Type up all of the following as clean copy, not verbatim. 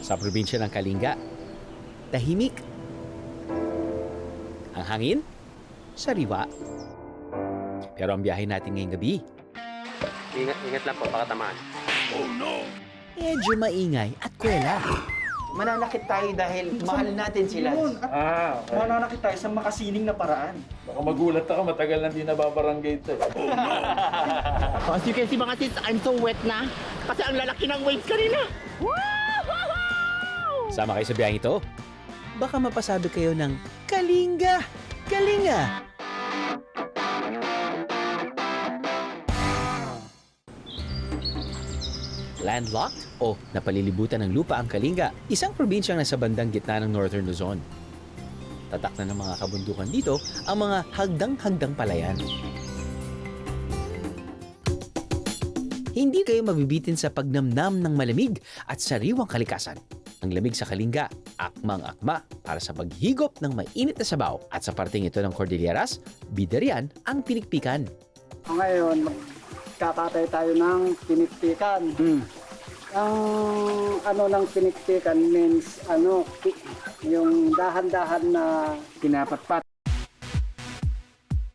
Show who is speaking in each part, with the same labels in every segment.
Speaker 1: Sa probinsya ng Kalinga, tahimik. Ang hangin, sariwa. Pero ang biyahe natin ngayong gabi,
Speaker 2: Ingat lang po, baka tamaan.
Speaker 1: medyo maingay at kwela.
Speaker 2: Mananakit tayo dahil mahal natin sila.
Speaker 3: Okay. Mananakit tayo sa makasining na paraan.
Speaker 4: Baka magulat ako, matagal na hindi nababarangay ito.
Speaker 5: So as you can see mga sis, I'm so wet na. Kasi ang lalaki ng waves kanina.
Speaker 1: Sama kayo sa biyaheng ito? Baka mapasabi kayo ng Kalinga! Kalinga! Landlocked o napalilibutan ng lupa ang Kalinga, isang probinsyang nasa bandang gitna ng Northern Luzon. Tatak na ng mga kabundukan dito ang mga hagdang-hagdang palayan. Hindi kayo mabibitin sa pagnamnam ng malamig at sariwang kalikasan. Ang lamig sa Kalinga, akmang-akma para sa paghigop ng mainit na sabaw. At sa parting ito ng Cordilleras, bida riyan ang pinikpikan.
Speaker 6: Ngayon, magkakatay tayo ng pinikpikan. Ang ano ng pinikpikan means yung dahan-dahan na pinapatpat.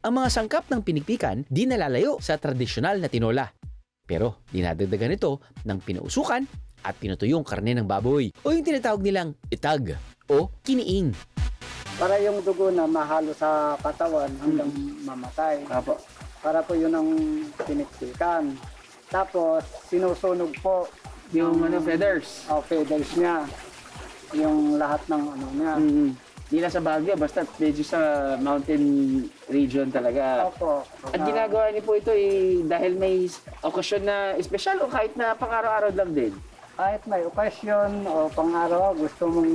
Speaker 1: Ang mga sangkap ng pinikpikan di nalalayo sa tradisyonal na tinola. Pero dinadagdagan ito ng pinausukan at pinutuyong karne ng baboy o yung tinatawag nilang itag o kiniing.
Speaker 6: Para yung dugo na mahalo sa katawan hanggang mamatay. Para po yun ang pinikpikan. Tapos sinusunog po
Speaker 3: Yung feathers.
Speaker 6: feathers niya. Yung lahat ng ano niya.
Speaker 3: Hindi lang sa Baguio, basta medyo sa mountain region talaga.
Speaker 6: Opo.
Speaker 3: At ginagawa niyo po ito dahil may okasyon na espesyal o kahit na pang-araw-araw lang din?
Speaker 6: Kahit may okasyon o pang-araw, gusto mong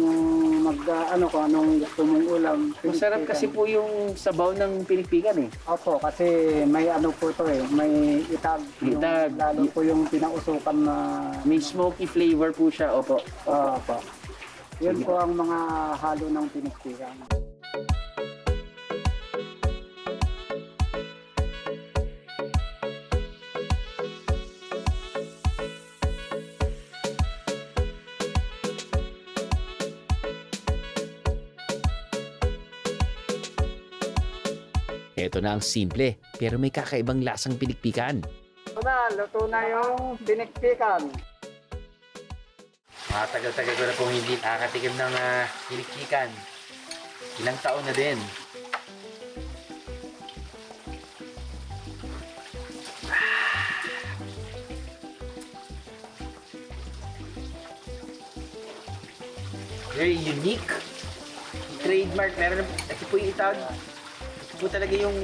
Speaker 6: kung anong gusto mong ulam.
Speaker 3: Masarap kasi
Speaker 6: pinikpikan.
Speaker 3: po yung sabaw ng pinikpikan eh.
Speaker 6: Opo, kasi may ano po ito may itag.
Speaker 3: Itag.
Speaker 6: Lalo po yung pinausukan na...
Speaker 3: May smoky flavor po siya, opo.
Speaker 6: Opo. Yun po ang mga halo ng pinikpikan.
Speaker 1: Ito na ang simple pero may kakaibang lasang pinikpikan.
Speaker 6: Luto na yung pinikpikan.
Speaker 2: Matagal-tagal ko na pong hindi nakakatikim ng pinikpikan. Ilang taon na din. Very unique. Trademark. Meron, ito po yung itag. Ito po talaga yung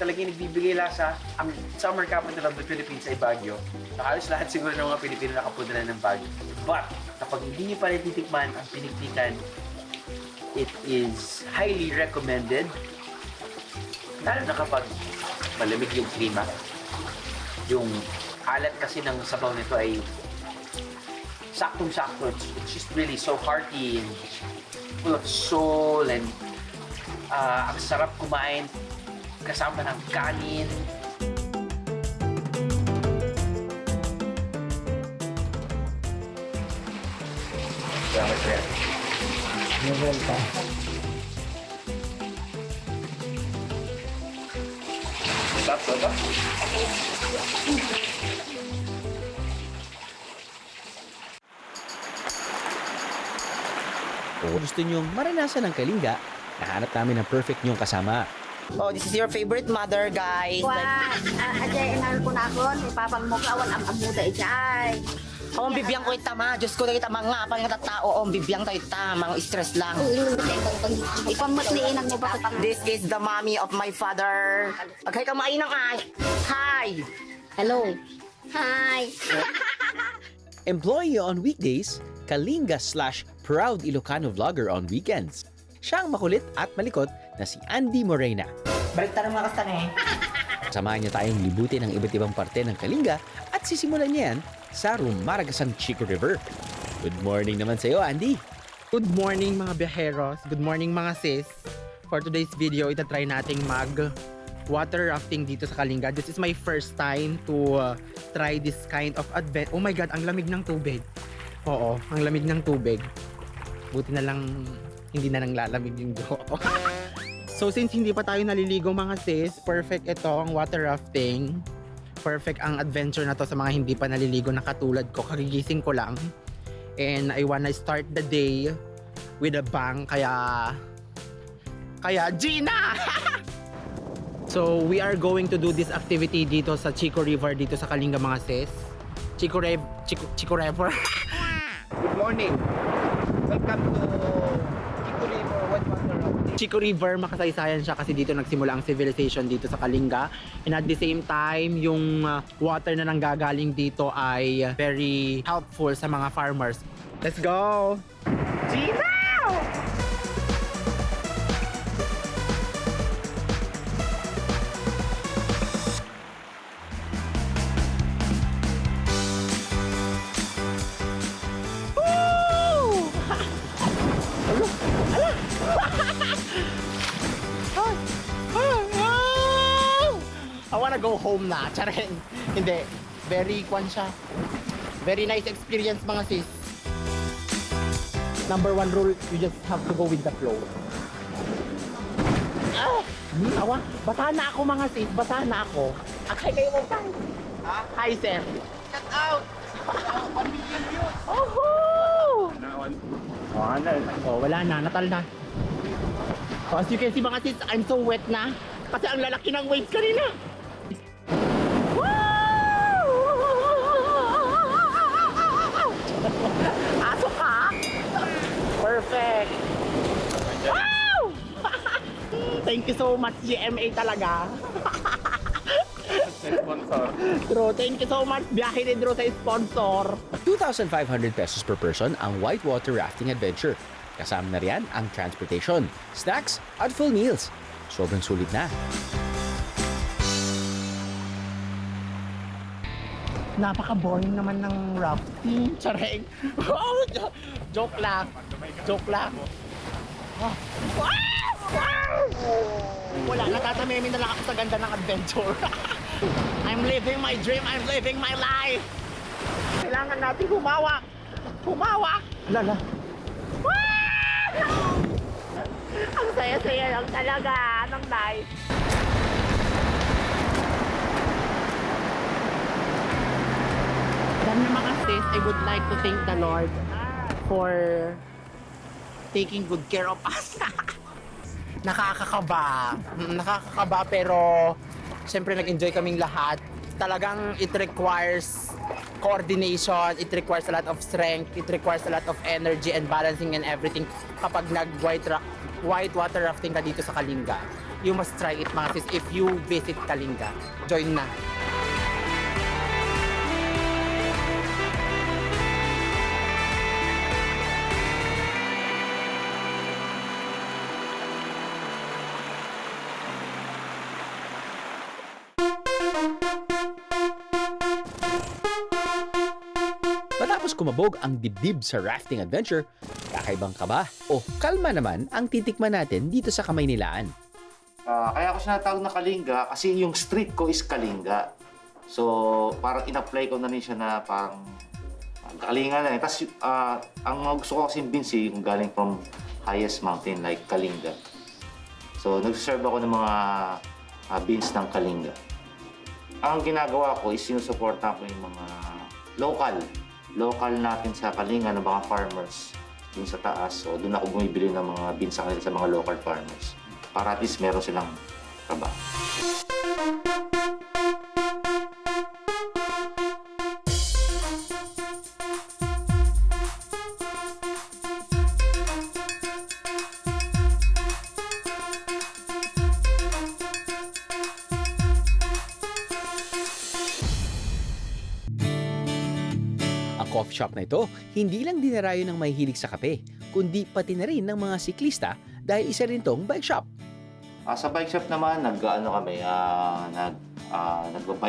Speaker 2: nagbibigay lasa. Ang summer capital of the Philippines ay Baguio. Halos lahat siguro ng mga Pilipino nakapunta na ng Baguio. But, kapag hindi niyo pa rin titikman ang pinikpikan, it is highly recommended. Lalo na kapag malamig yung klima. Yung alat kasi ng sabaw nito ay saktong-sakto. It's just really so hearty and full of soul and ang sarap kumain kasama ng kanin. Salamat, sir.
Speaker 6: You're welcome.
Speaker 2: Sarap ba?
Speaker 1: Kung gusto nyong maranasan ang Kalinga, nahanap namin ang perfect nyong kasama.
Speaker 5: Oh, this is your favorite mother, guys.
Speaker 7: Ajay, inal ko na ako. Ipapang mo kawan ang amuda ijay.
Speaker 5: Oh, bibiyang ko itama. Diyos ko na kita mga pang tao. Oh, bibiyang tayo mga stress lang.
Speaker 7: Ipamot ni inang mo ba?
Speaker 5: This is the mommy of my father. Paghay ka mainang ay. Hi!
Speaker 7: Hello. Hi.
Speaker 1: Employee on weekdays, Kalinga/proud Ilocano vlogger on weekends. Siya ang makulit at malikot na si Andy Morena.
Speaker 5: Balik tayo mga kastang
Speaker 1: Samahan niya tayong libutin ang iba't ibang parte ng Kalinga at sisimulan niya yan sa Rumaragasang Chico River. Good morning naman sa iyo, Andy.
Speaker 8: Good morning mga biyaheros. Good morning mga sis. For today's video, itatry nating mag water rafting dito sa Kalinga. This is my first time to try this kind of adventure. Oh my God, ang lamig ng tubig. Oo, ang lamig ng tubig. Buti na lang hindi na nang lalamig yung jo. So since hindi pa tayo naliligo mga sis, perfect ito ang water rafting. Perfect ang adventure na to sa mga hindi pa naliligo na katulad ko. Kagigising ko lang. And I wanna start the day with a bang. Kaya Gina! So we are going to do this activity dito sa Chico River dito sa Kalinga mga sis. Chico River.
Speaker 3: Good morning. Welcome to Chico River Whitewater Rafting.
Speaker 8: Chico River, makasaysayan siya kasi dito nagsimula ang civilization dito sa Kalinga. And at the same time, yung water na nanggagaling dito ay very helpful sa mga farmers. Let's go! Gina! I wanna go home na. Charing. Hindi. Very kwan siya. Very nice experience mga sis. Number one rule, you just have to go with the flow. Awa. Basa na ako mga sis. Basa na ako. Akay kayo mo tayo. Hi sir. Shout out. 1 million views. Oh, wala na. Natal na. So as you can see mga sis, I'm so wet na. Kasi ang lalaki ng waves kanina. Aso ka? Perfect. Wow! Thank you so much GMA talaga.
Speaker 4: Sponsor.
Speaker 8: Bro, thank you so much. Biyahe ni Drew sa sponsor.
Speaker 1: 2,500 pesos per person ang whitewater rafting adventure. Kasama na riyan ang transportation, snacks at full meals. Sobrang sulit na.
Speaker 8: Napaka-boring naman ng rafting. Charing. Oh, joke lang. Joke lang. Wala, natatamimi na lang ako sa ganda ng adventure. I'm living my dream. I'm living my life. Kailangan natin humawak. Humawak. Lala.
Speaker 7: Ang saya-saya lang talaga ng life.
Speaker 8: Then mga sis, I would like to thank the Lord for taking good care of us. Nakakakaba. Nakakakaba pero syempre nag-enjoy kaming lahat. Talagang it requires coordination, it requires a lot of strength, it requires a lot of energy and balancing and everything kapag whitewater rafting ka dito sa Kalinga. You must try it mga sis if you visit Kalinga. Join na.
Speaker 1: Matapos kumabog ang dibdib sa rafting adventure, kakaibang kaba o kalma naman ang titikman natin dito sa Kamaynilaan.
Speaker 9: Kaya ako sinatawag na Kalinga kasi yung street ko is Kalinga. So, parang in-apply ko na rin siya na parang Kalinga na eh. Tapos, ang mga gusto ko kasi yung beans yung galing from highest mountain like Kalinga. So, nag-serve ako ng mga beans ng Kalinga. Ang ginagawa ko is sinusuporta ko yung mga local natin sa Kalinga ng mga farmers dun sa taas. So, dun ako bumibili ng mga beans sa kanila sa mga local farmers. Para at least meron silang trabaho.
Speaker 1: Ang coffee shop na ito, hindi lang dinarayo ng mahihilig sa kape, kundi pati na rin ng mga siklista dahil isa rin tong bike shop.
Speaker 9: Sa bike shop naman, nagba-bike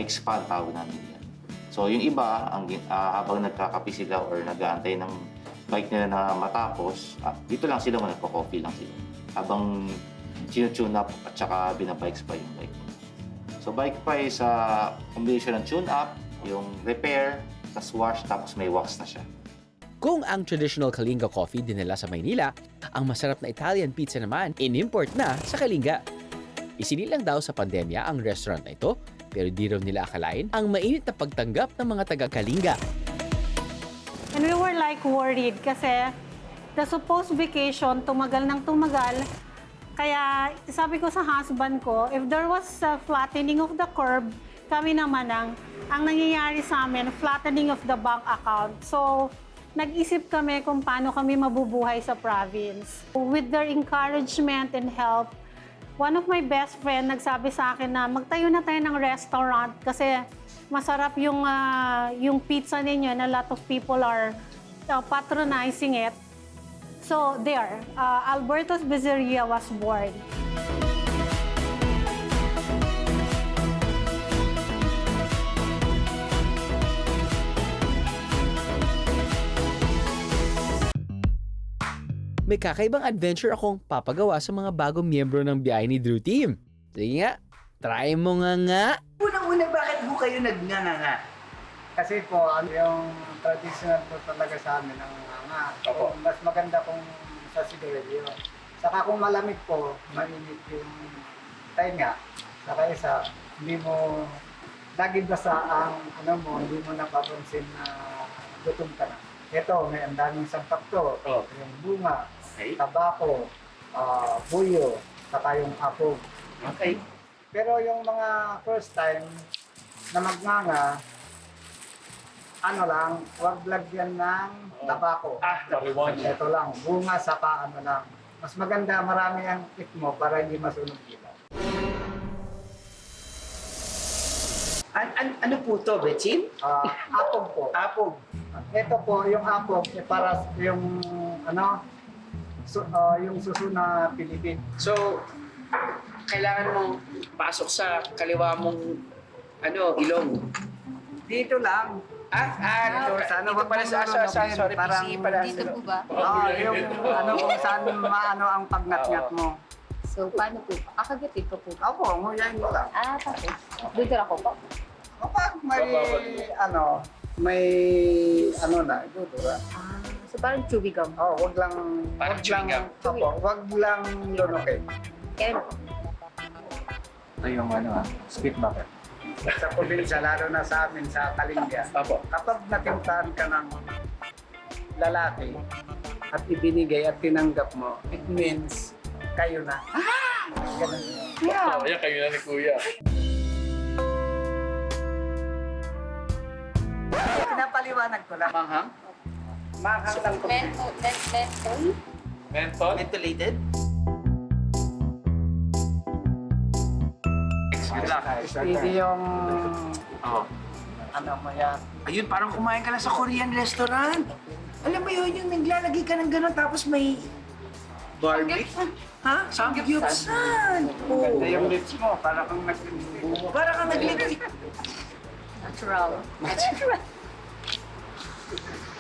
Speaker 9: spa ang tawag namin yan. So yung iba, habang nagkakape sila or nag-aantay ng bike nila na matapos, dito lang sila, nagpa-coffee lang sila. Habang tune up at saka binabike spa yung bike. So bike spa is a combination ng tune up, Yung repair, tas wash, tapos may wax na siya.
Speaker 1: Kung ang traditional Kalinga coffee dinala sa Maynila, ang masarap na Italian pizza naman in-import na sa Kalinga. Isinilang daw sa pandemya ang restaurant na ito, pero di raw nila akalain ang mainit na pagtanggap ng mga taga-Kalinga.
Speaker 10: And we were like worried kasi the supposed vacation tumagal ng tumagal. Kaya sabi ko sa husband ko, if there was a flattening of the curve, kami naman ang nangyayari sa amin, flattening of the bank account. So, nag-isip kami kung paano kami mabubuhay sa province. With their encouragement and help, one of my best friend nagsabi sa akin na magtayo na tayo ng restaurant kasi masarap yung pizza ninyo and a lot of people are patronizing it. So there, Alberto's Pizzeria was born.
Speaker 1: May kakaibang adventure akong papagawa sa mga bagong miyembro ng biyahe ni Drew Team. Sige nga, try mo nga.
Speaker 2: Unang-una, bakit ho kayo nagnanganga?
Speaker 6: Kasi po, yung traditional po talaga sa amin ang nga.
Speaker 2: Opo.
Speaker 6: Mas maganda kung sa sigarilyo. Saka kung malamig po, mainit yung tainga. Saka isa, hindi mo, lagi basta ang hindi mo napapansin na gutom ka na. Ito, may ang daming sangkap to. Yung bunga, tabako, buyo, saka yung apog.
Speaker 2: Okay.
Speaker 6: Pero yung mga first time na magnganga, huwag lagyan ng tabako. Ito lang, bunga saka lang. Mas maganda, marami ang tip mo para hindi masunog ilaw.
Speaker 2: Ano po to, Betsin?
Speaker 6: Apog po.
Speaker 2: Apog.
Speaker 6: Ito po, yung apog, para yung yung suso na Pilipin.
Speaker 2: So, kailangan mong pasok sa kaliwa mong ilong.
Speaker 6: Dito lang.
Speaker 2: Dito pala sorry,
Speaker 6: parang,
Speaker 2: PC pala.
Speaker 7: Dito po ba?
Speaker 6: yung kung saan ang pagnat-ngat mo.
Speaker 7: So, paano po? Kakagatin ko po.
Speaker 6: Opo, nguyain mo lang.
Speaker 7: Tapos, dito ako po.
Speaker 6: Kapag may dudura.
Speaker 7: So, parang chewy gum.
Speaker 6: Wag lang,
Speaker 2: Parang chewing gum.
Speaker 6: Wag lang lunukin.
Speaker 7: Kaya
Speaker 6: Ito yung spit bucket. Sa probinsya, lalo na sa amin, sa Kalinga.
Speaker 2: Opo.
Speaker 6: Kapag natimtahan ka ng lalaki at ibinigay at tinanggap mo, it means kayo na. Ganun.
Speaker 4: Kaya kayo na ni Kuya.
Speaker 6: Pinapaliwanag ko lang.
Speaker 2: Manghang?
Speaker 6: Mahang lang ko.
Speaker 4: Menthol?
Speaker 2: Ventilated?
Speaker 6: Hindi yung mo yan.
Speaker 2: Ayun, parang kumain ka lang sa Korean restaurant. Alam mo yun, yung naglalagay ka ng gano'n tapos may barbie. Ha? Samgyupsal! Oh.
Speaker 6: Hindi yung lips mo, para kang nag-lipstick.
Speaker 2: Para kang nag-lipstick.
Speaker 7: natural.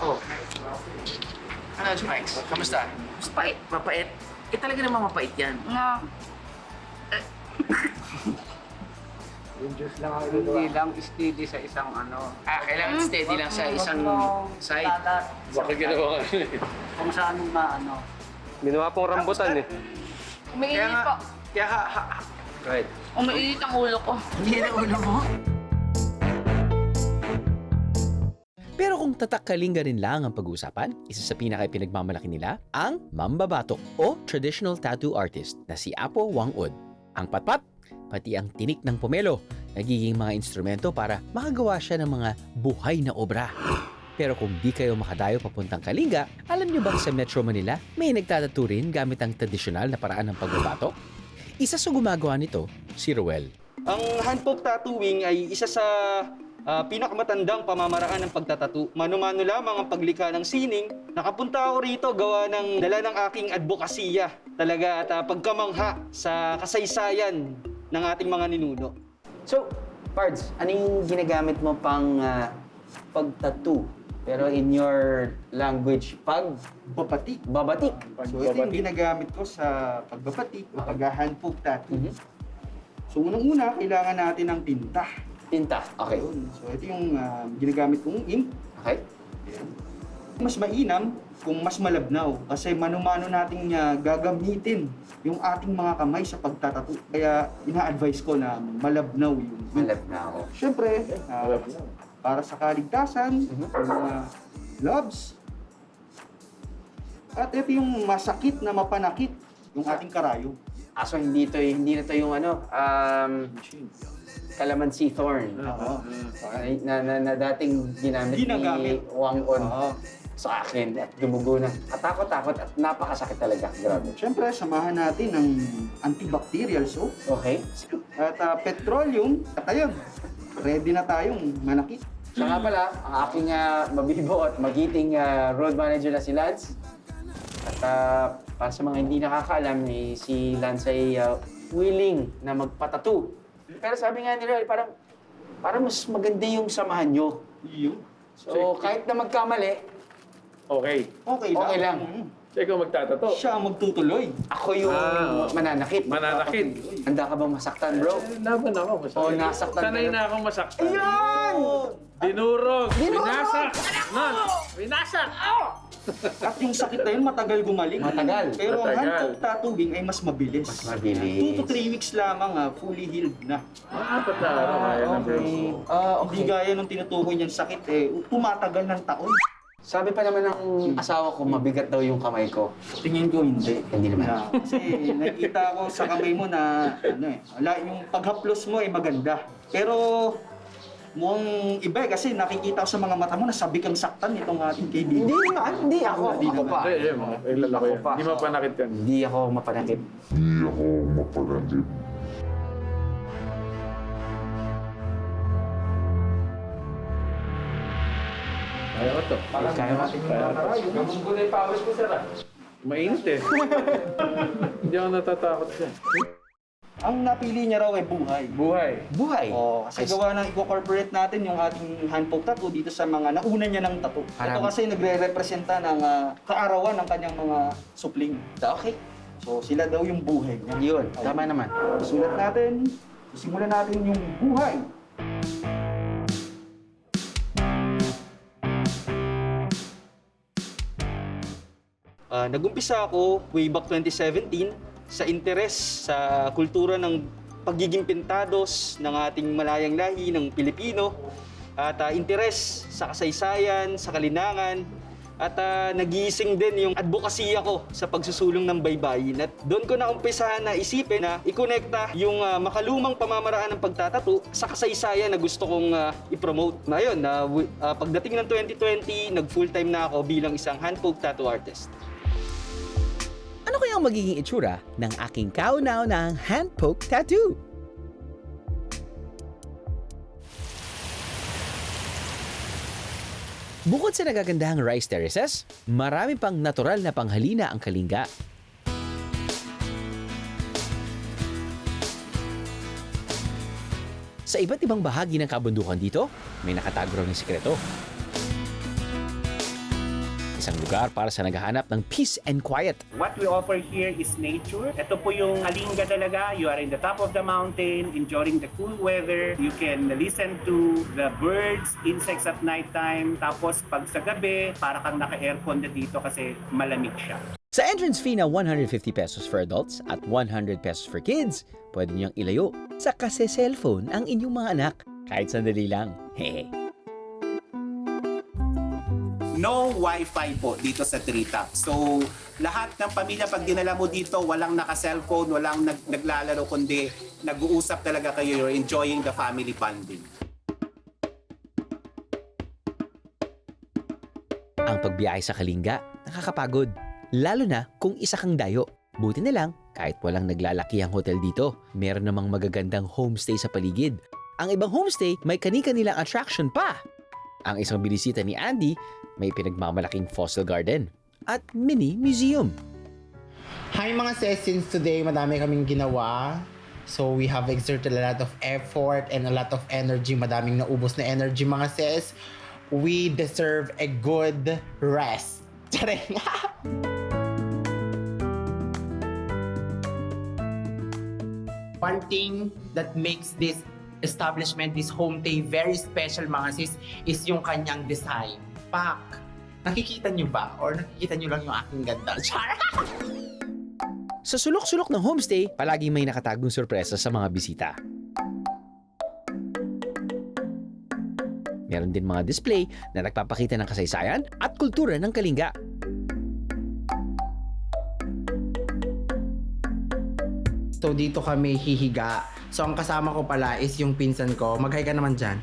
Speaker 2: Oh. Ano, Mike? Kamusta? Mapait. Mapait? Talaga namang mapait yan.
Speaker 7: No.
Speaker 6: Hindi lang steady sa isang
Speaker 2: Kailangan steady lang sa isang side.
Speaker 4: Baka ginawa ka
Speaker 6: Kung saan
Speaker 11: Ginawa pong rambutan eh.
Speaker 7: Umiinit po.
Speaker 2: Kaya right.
Speaker 7: Umiinit ang ulo ko.
Speaker 2: Hindi na ulo mo.
Speaker 1: Pero kung tatak Kalinga rin lang ang pag-uusapan, isa sa pinaka-pinagmamalaki nila ang mambabatok o traditional tattoo artist na si Apo Wang-od. Ang patpat, pati ang tinik ng pomelo, nagiging mga instrumento para makagawa siya ng mga buhay na obra. Pero kung di kayo makadayo papuntang Kalinga, alam niyo bang sa Metro Manila may nagtatattoo rin gamit ang tradisyonal na paraan ng pagbabatok? Isa sa gumagawa nito, si Roel.
Speaker 11: Ang hand poke tattooing ay isa sa pinakamatandang pamamaraan ng pagtatattoo. Mano-mano lamang ang paglikha ng sining. Nakapunta ako rito gawa ng dala ng aking advokasya talaga at pagkamangha sa kasaysayan ng ating mga ninuno.
Speaker 12: So, Pards, anong ginagamit mo pang pag-tattoo? Pero in your language,
Speaker 13: Babatik.
Speaker 12: babatik.
Speaker 13: So ito yung ginagamit ko sa pagbabatik o pag-hand poke tattoo. So unang-una, kailangan natin ng tinta.
Speaker 12: Tinta. Okay.
Speaker 13: Ayun. So ito yung ginagamit kong ink.
Speaker 12: Okay.
Speaker 13: Ayan. Mas mainam kung mas malabnaw kasi mano-mano nating gagamitin yung ating mga kamay sa pagtatato. Kaya ina-advise ko na malabnaw yung ink.
Speaker 12: Malabnaw.
Speaker 13: Siyempre, para sa kaligtasan, mga gloves. At ito yung masakit na mapanakit yung ating karayo.
Speaker 12: So hindi na to yung calamansi thorn. Na dating ginamit ni Wang On sa akin at gumugo na. Katakot-takot at napakasakit talaga. Grabe.
Speaker 13: Siyempre, samahan natin ng antibacterial soap.
Speaker 12: Okay.
Speaker 13: At petroleum. At ayun, ready na tayong manakit.
Speaker 12: Siya nga pala, ang aking mabibo at magiting road manager na si Lance. At para sa mga hindi nakakaalam, si Lance ay willing na magpatattoo. Pero sabi nga nila, parang mas maganda yung samahan nyo. So, kahit na magkamali, okay lang.
Speaker 4: Siya ikaw magtatato.
Speaker 13: Siya ang magtutuloy.
Speaker 12: Ako yung mananakit.
Speaker 4: Mananakit.
Speaker 12: Handa ka bang masaktan, bro?
Speaker 4: Laban ako.
Speaker 12: Oo, nasaktan ka
Speaker 4: Sanay
Speaker 12: na.
Speaker 4: na akong masaktan.
Speaker 12: Ayan!
Speaker 4: Dinurog! Binasak! Binasak!
Speaker 13: At yung sakit na yun, matagal gumaling.
Speaker 12: Matagal.
Speaker 13: Pero ang
Speaker 4: Matagal.
Speaker 13: hand tattooing ay mas mabilis.
Speaker 12: Mas mabilis.
Speaker 13: 2 to 3 weeks lamang, fully healed na.
Speaker 4: 4 na araw kaya na, bro.
Speaker 13: Hindi gaya nung tinutukoy niyang sakit, tumatagal ng taon.
Speaker 12: Sabi pa naman ng asawa ko, mabigat daw yung kamay ko.
Speaker 13: Tingin ko hindi.
Speaker 12: Hindi naman.
Speaker 13: Kasi nakikita ko sa kamay mo na yung paghaplos mo ay maganda. Pero mukhang iba kasi nakikita ko sa mga mata mo na sabi kang saktan itong ating kaibigan.
Speaker 12: Hindi naman, hindi ako. Ako pa.
Speaker 4: Hindi, yung lalaki yan. Hindi mapanakit yan.
Speaker 12: Hindi ako mapanakit.
Speaker 4: Kaya ko to.
Speaker 12: Kaya mo?
Speaker 4: Gabunggo na yung pawis ko, sir. Mainit eh. Hindi ako natatakot siya.
Speaker 13: Ang napili niya raw ay buhay.
Speaker 4: Buhay.
Speaker 13: Kasi gawa ng i-corporate natin yung ating hand poke tattoo dito sa mga nauna niya ng tattoo. Ito kasi nagre-representa ng kaarawan ng kanyang mga supling.
Speaker 12: Okay.
Speaker 13: So sila daw yung buhay niya.
Speaker 12: Yun, tama naman.
Speaker 13: Sulat natin, simulan natin yung buhay. Nag-umpisa ako way back 2017 sa interes sa kultura ng pagiging pintados ng ating malayang lahi ng Pilipino at interes sa kasaysayan, sa kalinangan at nagising din yung advokasya ko sa pagsusulong ng baybayin. At doon ko na umpisahan na isipin na ikonekta yung makalumang pamamaraan ng pagtatato sa kasaysayan na gusto kong i-promote. Ngayon, pagdating ng 2020, nag-full-time na ako bilang isang hand poke tattoo artist.
Speaker 1: Ano kaya ang magiging itsura ng aking kaunaw ng hand poke tattoo? Bukod sa nagagandahang rice terraces, marami pang natural na panghalina ang Kalinga. Sa iba't ibang bahagi ng kabundukan dito, may nakatago raw ng sikreto. Isang lugar para sa naghahanap ng peace and quiet.
Speaker 14: What we offer here is nature. Ito po yung Kalinga talaga. You are in the top of the mountain, enjoying the cool weather. You can listen to the birds, insects at nighttime. Tapos pag sa gabi, para kang naka-aircon na dito kasi malamig siya.
Speaker 1: Sa entrance fee na 150 pesos for adults at 100 pesos for kids, pwede niyong ilayo sa kase-cellphone ang inyong mga anak kahit sandali lang. Hehe.
Speaker 14: No Wi-Fi po dito sa Treetop. So, lahat ng pamilya pag dinala mo dito, walang naka-cellphone, walang naglalaro, kundi nag-uusap talaga kayo. You're enjoying the family bonding.
Speaker 1: Ang pagbiyahe sa Kalinga, nakakapagod. Lalo na kung isa kang dayo. Buti na lang, kahit walang naglalaki ang hotel dito, meron namang magagandang homestay sa paligid. Ang ibang homestay, may kani-kanilang attraction pa. Ang isang binisita ni Andy, may pinagmamalaking fossil garden at mini museum.
Speaker 8: Hi mga sis, since today madami kaming ginawa. So we have exerted a lot of effort and a lot of energy. Madaming naubos na energy mga sis. We deserve a good rest. Charing! One thing that makes this establishment, this homestay, very special mga sis, is yung kanyang design. Pak! Nakikita nyo ba? Or nakikita nyo lang yung aking ganda? Char!
Speaker 1: Sa sulok-sulok ng homestay, palaging may nakatagong sorpresa sa mga bisita. Meron din mga display na nagpapakita ng kasaysayan at kultura ng Kalinga.
Speaker 8: So dito kami hihiga. So ang kasama ko pala is yung pinsan ko. Mag-hi ka naman dyan.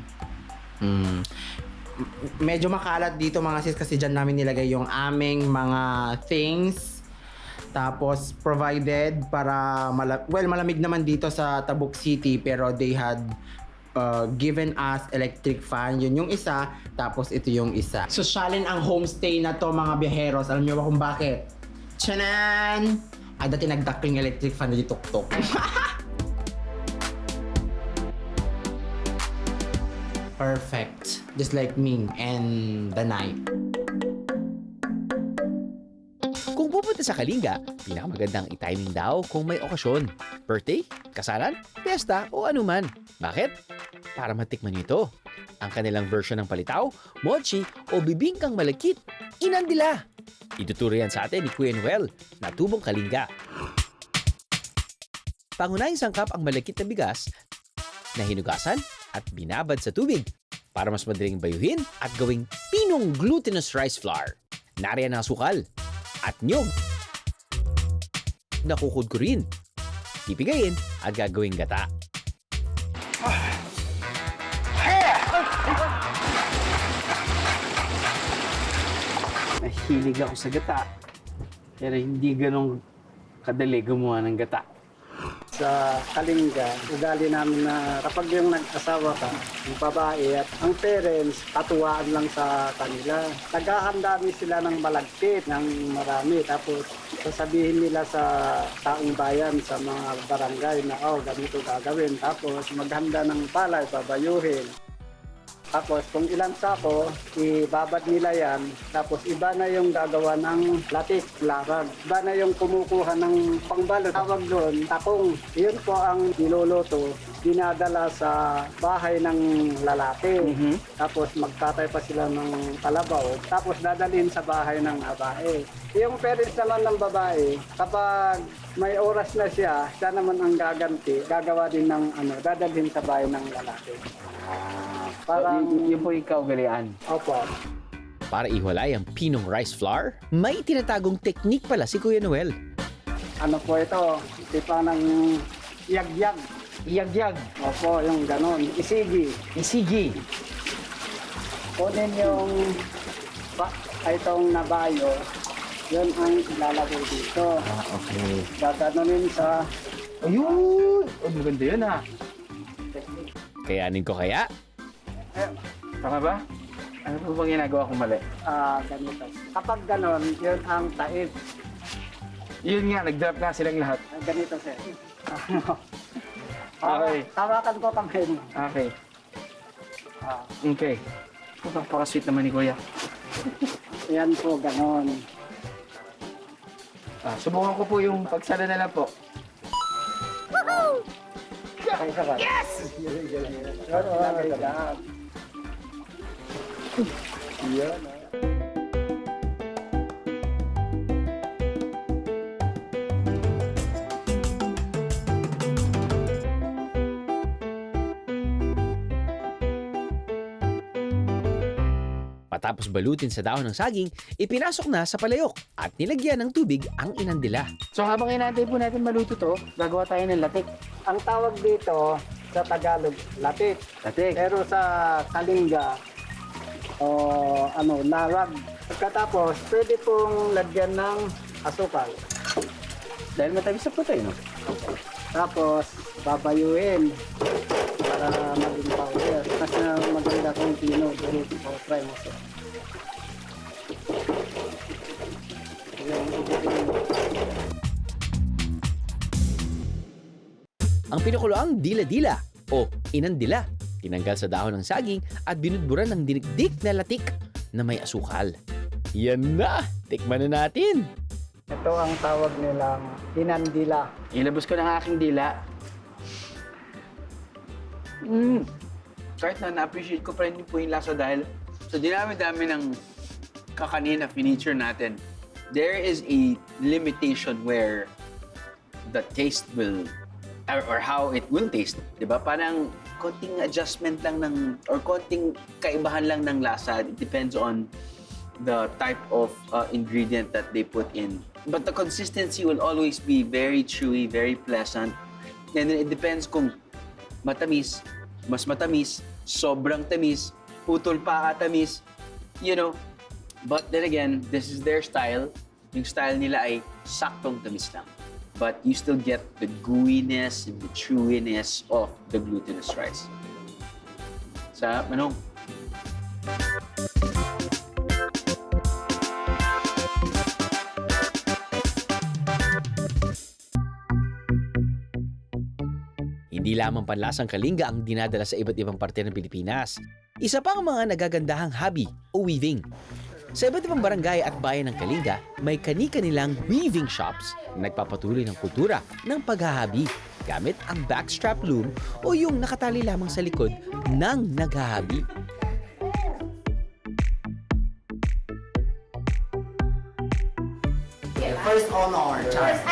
Speaker 8: Medyo makalat dito mga sis kasi dyan namin nilagay yung aming mga things. Tapos provided para malamig naman dito sa Tabuk City pero they had given us electric fan. Yun yung isa. Tapos ito yung isa. Sosyalin ang homestay na to mga biyaheros. Alam niyo ba kung bakit? Tchanan! Ada tinagdakling electric fan na dituktok. Perfect. Just like me and the night.
Speaker 1: Kung pupunta sa Kalinga, pinakamagandang i-timing daw kung may okasyon. Birthday, kasalan, piyesta o anuman. Bakit? Para matikman nyo ito. Ang kanilang version ng palitaw, mochi o bibingkang malakit, inandila. Ituturo yan sa atin ni Kuya Noel na tubong Kalinga. Pangunahing sangkap ang malakit na bigas na hinugasan at binabad sa tubig para mas madaling bayuhin at gawing pinong glutinous rice flour. Nariyan ang asukal at nyog. Nakukudkurin, pipigayin at gagawing gata.
Speaker 2: Nahilig ako sa gata. Pero hindi ganong kadali gumawa ng gata.
Speaker 6: Sa Kalinga, ugali namin na kapag yung nag-asawa ka, yung babae at ang parents, katuwaan lang sa kanila. Naghahanda sila ng malagkit, ng marami. Tapos sasabihin nila sa taong bayan, sa mga barangay na, oh, ganito gagawin. Tapos maghanda ng palay, babayuhin. Tapos kung ilang sako, ibabad nila yan. Tapos iba na yung gagawa ng latik, larag. Iba na yung kumukuha ng pangbalot. Tawag doon, takong. Yun po ang niluluto. Dinadala sa bahay ng lalaki. Tapos magtatay pa sila ng kalabaw. Tapos dadalhin sa bahay ng babae. Yung parents naman ng babae, kapag may oras na siya naman ang gaganti, gagawa din ng dadalhin sa bahay ng lalaki.
Speaker 2: Parang yun po yung kaugalian.
Speaker 6: Opo.
Speaker 1: Para iwalay ang pinong rice flour, may tinatagong teknik pala si Kuya Noel.
Speaker 6: Ano po ito? Tipa ng yag-yag.
Speaker 2: Yag-yag?
Speaker 6: Opo, yung ganon. Isigi.
Speaker 2: Isigi?
Speaker 6: Kunin yung itong nabayo. Yun ang ilalagay dito.
Speaker 2: Okay.
Speaker 6: Gaganunin sa...
Speaker 2: Ayun! Oh, maganda yun ha.
Speaker 1: Kayanin ko kaya?
Speaker 2: Tama ba? Ano po bang ginagawa kong mali?
Speaker 6: Ganito. Kapag ganon, yun ang taib.
Speaker 2: Yun nga, nag-drop nga silang lahat.
Speaker 6: Ganito, sir.
Speaker 2: Okay.
Speaker 6: Tawakan ko kamay mo.
Speaker 2: Okay. Okay. Napaka-sweet naman ni Kuya.
Speaker 6: Yan po, ganon.
Speaker 2: Subukan ko po yung pagsala na lang po.
Speaker 6: Woohoo! Yes! Yan.
Speaker 1: Matapos balutin sa dahon ng saging, ipinasok na sa palayok at nilagyan ng tubig ang inandila.
Speaker 2: So habang inaantay po natin maluto to, gagawa tayo ng latik.
Speaker 6: Ang tawag dito sa Tagalog, latik.
Speaker 2: Latik.
Speaker 6: Pero sa Kalinga, larag. Pagkatapos, pwede pong lagyan ng asukal.
Speaker 2: Dahil matamis sa puto, no?
Speaker 6: Tapos, babayuin para maging powder. Kasi maganda kong pino, buruti ko, try mo siya.
Speaker 1: Ang pinukuloang dila-dila o inandila, tinanggal sa dahon ng saging at binudburan ng dinikdik na latik na may asukal. Yan na! Tikman na natin!
Speaker 6: Ito ang tawag nilang inandila.
Speaker 2: Ilabos ko ng aking dila.
Speaker 12: Kahit na na-appreciate ko pa rin po yung lasa dahil sa dinami-dami ng kakanin na finiture natin, there is a limitation where the taste will, or how it will taste. Diba? Parang konting adjustment lang ng, or konting kaibahan lang ng lasa. It depends on the type of ingredient that they put in. But the consistency will always be very chewy, very pleasant. And then it depends kung matamis, mas matamis, sobrang tamis, putol pa tamis, you know. But then again, this is their style. Yung style nila ay saktong tamis lang. But you still get the gooiness and the chewiness of the glutinous rice. Sa Manong.
Speaker 1: Hindi lamang panlasang kalinga ang dinadala sa iba't ibang parte ng Pilipinas. Isa pa ang mga nagagandahang hobby o weaving. Sa iba't ibang barangay at bayan ng Kalinga, may kani-kanilang weaving shops na nagpapatuloy ng kultura ng paghahabi gamit ang backstrap loom o yung nakatali lamang sa likod ng naghahabi.
Speaker 5: First honor, Charles.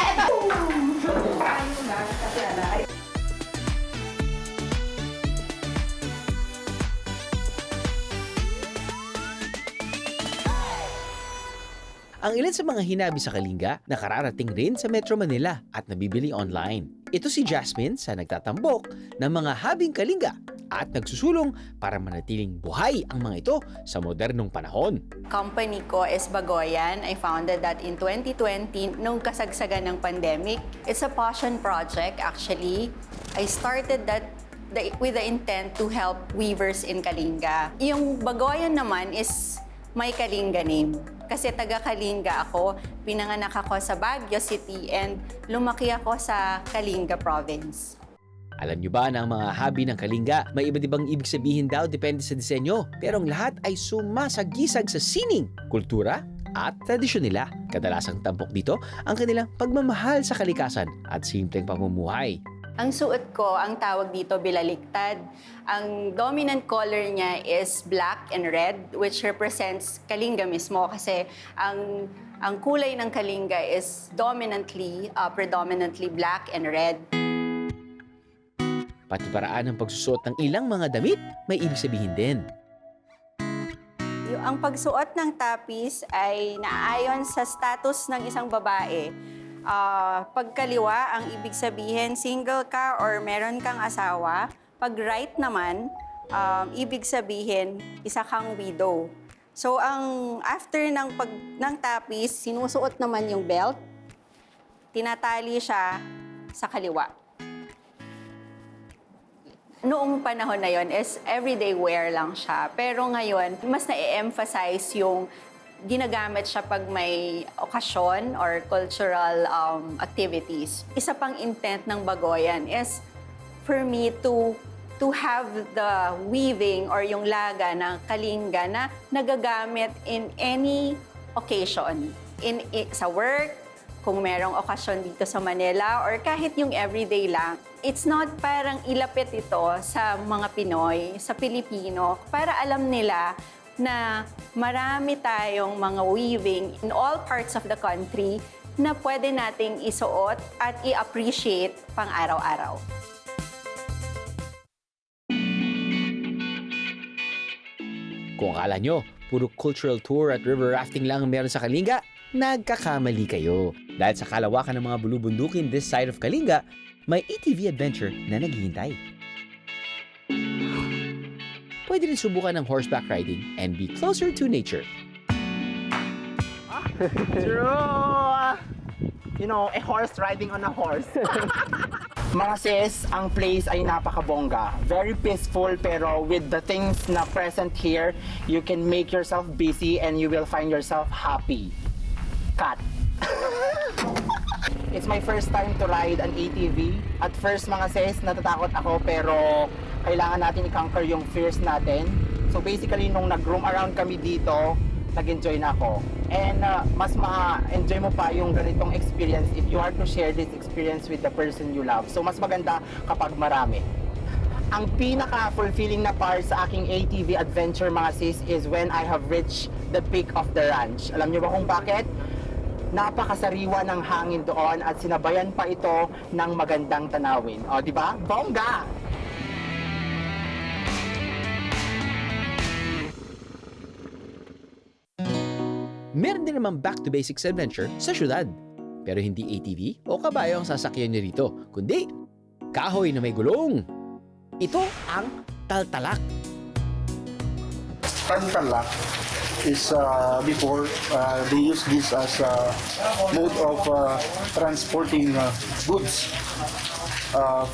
Speaker 1: Ang ilan sa mga hinabi sa Kalinga nakararating rin sa Metro Manila at nabibili online. Ito si Jasmine sa nagtatambok ng mga habing Kalinga at nagsusulong para manatiling buhay ang mga ito sa modernong panahon.
Speaker 15: Company ko is Bagoyan. I founded that in 2020 nung kasagsagan ng pandemic. It's a passion project actually. I started that with the intent to help weavers in Kalinga. Yung Bagoyan naman is may Kalinga name. Kasi taga Kalinga ako, pinanganak ako sa Baguio City and lumaki ako sa Kalinga Province.
Speaker 1: Alam nyo ba na ang mga hobby ng Kalinga may iba't ibang ibig sabihin daw depende sa disenyo, pero ang lahat ay sumasagisag sa sining, kultura at tradisyon nila. Kadalasang tampok dito ang kanilang pagmamahal sa kalikasan at simpleng pamumuhay.
Speaker 15: Ang suot ko, ang tawag dito bilaliktad. Ang dominant color niya is black and red, which represents Kalinga mismo kasi ang kulay ng Kalinga is predominantly black and red.
Speaker 1: Pati paraan ng pagsusuot ng ilang mga damit may ibig sabihin din.
Speaker 15: Ang pagsuot ng tapis ay naaayon sa status ng isang babae. Pagkaliwa, ang ibig sabihin, single ka or meron kang asawa. Pag right naman, ibig sabihin, isa kang widow. So, after ng tapis, sinusuot naman yung belt, tinatali siya sa kaliwa. Noong panahon na yon is everyday wear lang siya. Pero ngayon, mas na-emphasize yung ginagamit siya pag may okasyon or cultural activities. Isa pang intent ng Bagoyan is for me to have the weaving or yung laga ng Kalinga na nagagamit in any occasion. Sa work, kung merong okasyon dito sa Manila or kahit yung everyday lang. It's not parang ilapit ito sa mga Pinoy, sa Pilipino, para alam nila na marami tayong mga weaving in all parts of the country na pwede nating isuot at i-appreciate pang araw-araw.
Speaker 1: Kung akala nyo, puro cultural tour at river rafting lang ang meron sa Kalinga, nagkakamali kayo. Dahil sa kalawakan ng mga bulubundukin this side of Kalinga, may ATV adventure na naghihintay. Pwede rin subukan ng horseback riding and be closer to nature.
Speaker 5: True! You know, a horse riding on a horse. Mga sis, ang place ay napakabongga. Very peaceful, pero with the things na present here, you can make yourself busy and you will find yourself happy. Cut! It's my first time to ride an ATV. At first, mga sis, natatakot ako, pero kailangan natin i-conquer yung fears natin. So basically, nung nag-roam around kami dito, nag-enjoy na ako. And mas ma-enjoy mo pa yung ganitong experience if you are to share this experience with the person you love. So mas maganda kapag marami. Ang pinaka-fulfilling na part sa aking ATV adventure mga sis is when I have reached the peak of the ranch. Alam niyo ba kung bakit? Napakasariwa ng hangin doon at sinabayan pa ito ng magandang tanawin. O, di ba? Bongga!
Speaker 1: Meron din naman back to basics adventure sa syudad. Pero hindi ATV o kabayo ang sasakyan niyo rito, kundi kahoy na may gulong. Ito ang taltalak.
Speaker 16: Taltalak is before they use this as a mode of transporting goods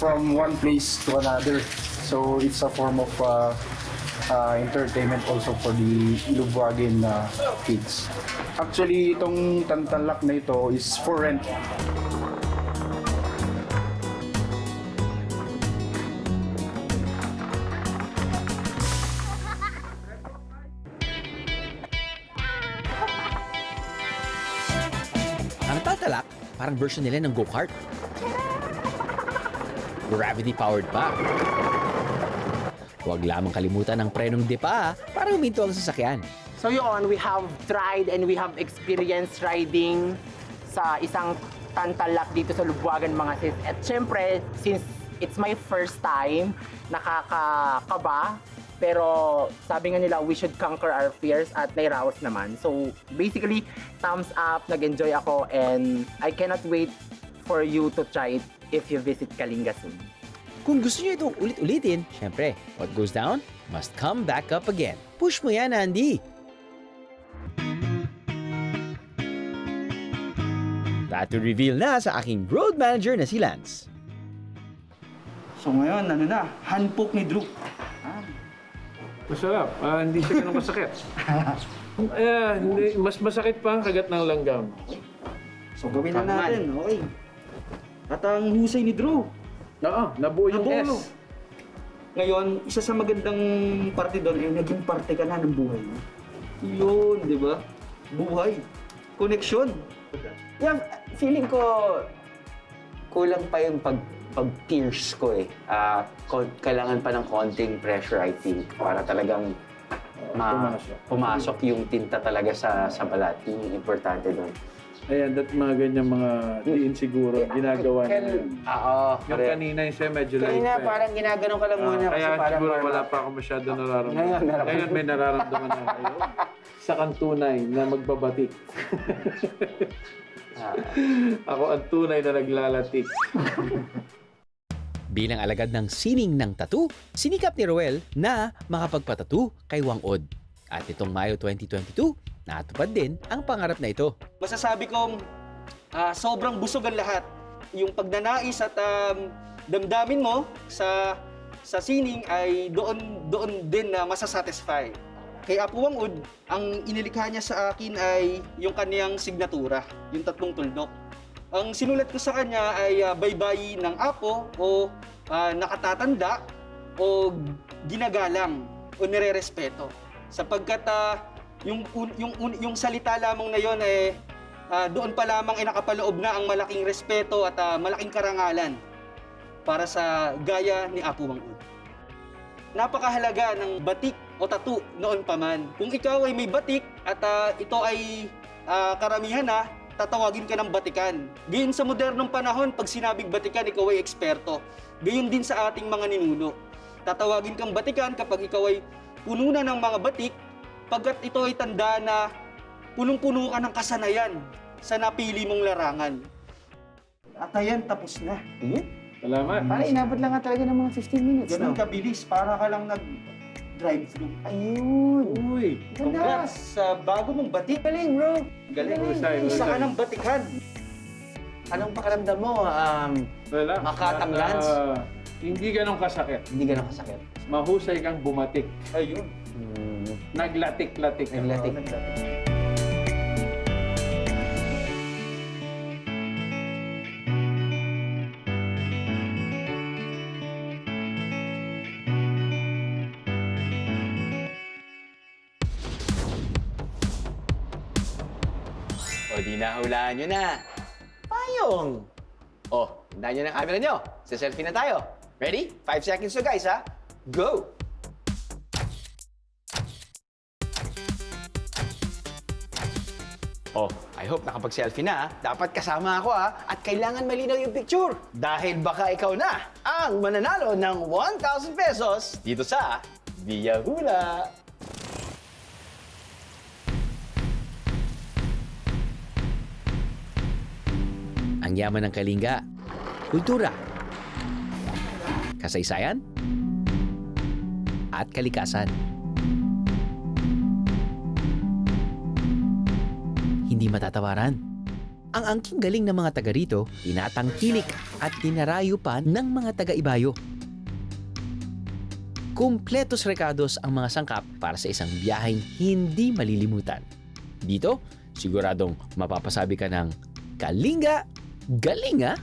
Speaker 16: from one place to another. So it's a form of entertainment also for the Lubwagin kids. Actually, itong tantalak na ito is for rent.
Speaker 1: Ang taltalak, parang version nila ng go-kart. Gravity-powered pa. Huwag lamang kalimutan ang prenong depa para huminto ang sasakyan.
Speaker 5: So yun, we have tried and we have experienced riding sa isang tantalak dito sa Lubwagan mga sis. At syempre, since it's my first time, nakakakaba. Pero sabi nga nila, we should conquer our fears at nairaos naman. So basically, thumbs up, nag-enjoy ako and I cannot wait for you to try it if you visit Kalinga soon.
Speaker 1: Kung gusto niyo itong ulit-ulitin, syempre, what goes down must come back up again. Push mo yan, Andy! That to reveal na sa aking road manager na si Lance.
Speaker 11: So ngayon, ano na, handpoke ni Drew.
Speaker 4: Masarap. Hindi siya ganun masakit. Mas masakit pa ang kagat ng langgam.
Speaker 11: So gawin na natin, okay. At ang husay ni Drew.
Speaker 4: Oo, nabuo yung S.
Speaker 11: Ngayon, isa sa magandang parte doon ay naging parte ka na ng buhay mo. Yun, di ba? Buhay. Connection.
Speaker 12: Yeah, feeling ko kulang pa yung pag-pierce ko eh. Kailangan pa ng konting pressure, I think, para talagang pumasok yung tinta talaga sa balat. Yung importante doon.
Speaker 4: Ayan, that mga ganyan mga diin siguro ginagawa niya.
Speaker 12: Oo.
Speaker 4: Yung kanina yung siya medyo light.
Speaker 12: Kanina parang ginaganon ka lang muna.
Speaker 4: Kaya
Speaker 12: kasi
Speaker 4: siguro
Speaker 12: parang
Speaker 4: wala pa ako masyado nararamdaman. Ngayon may nararamdaman na kayo. Isa kang tunay na magbabatik. Ako ang tunay na naglalatik.
Speaker 1: Bilang alagad ng sining ng tattoo, sinikap ni Roel na makapagpatattoo kay Wang-od. At itong Mayo 2022, natupad din ang pangarap na ito.
Speaker 11: Masasabi kong sobrang busog ang lahat. Yung pagnanais at damdamin mo sa sining ay doon din na masasatisfy. Kay Apo Wang-od, ang inilikha niya sa akin ay yung kaniyang signatura, yung 3 tuldok. Ang sinulat ko sa kanya ay baybayi ng Apo o nakatatanda o ginagalang o nirerespeto. Sapagkat yung salita lamang na yon doon pa lamang nakapaloob na ang malaking respeto at malaking karangalan para sa gaya ni Apo Wang-od. Napakahalaga ng batik o tattoo noon pa man. Kung ikaw ay may batik at ito ay karamihan na, tatawagin ka ng batikan. Gayon sa modernong panahon, pag sinabing batikan, ikaw ay eksperto. Gayon din sa ating mga ninuno. Tatawagin kang batikan kapag ikaw ay puno na ng mga batik, pagkat ito ay tanda na punong-puno ka ng kasanayan sa napili mong larangan. At ayan, tapos na.
Speaker 4: Salamat.
Speaker 12: Para inabot lang nga talaga ng mga 15 minutes.
Speaker 11: Ganun kabilis, para ka lang nag-drive-thru.
Speaker 12: Ayun.
Speaker 11: Uy, congrats sa bago mong batik.
Speaker 12: Galing, bro.
Speaker 11: Galing.
Speaker 4: Husay.
Speaker 11: Isa ka ng batikan.
Speaker 12: Anong pakiramdam mo?
Speaker 4: Wala.
Speaker 12: Makatang Lance?
Speaker 4: Hindi ganun kasakit.
Speaker 12: Hindi ganun kasakit.
Speaker 4: Mahusay kang bumatik.
Speaker 11: Ayun.
Speaker 4: Naglatik-latik.
Speaker 12: Naglatik.
Speaker 17: O di nahulaan nyo na. Payong! O, tandaan nyo ng camera nyo. Sa selfie na tayo.
Speaker 2: Ready? 5 seconds to guys ha. Go! Oh, I hope nakapag-selfie na. Dapat kasama ako ha. At kailangan malinaw yung picture. Dahil baka ikaw na ang mananalo ng 1,000 pesos dito sa Via Hula.
Speaker 1: Ang yaman ng Kalinga, kultura, kasaysayan, at kalikasan. Hindi matatawaran. Ang angking galing ng mga taga rito, tinatangkilik at tinarayo pa ng mga taga-Ibayo. Kumpletos rekados ang mga sangkap para sa isang biyaheng hindi malilimutan. Dito, siguradong mapapasabi ka ng Kalinga, galing ah!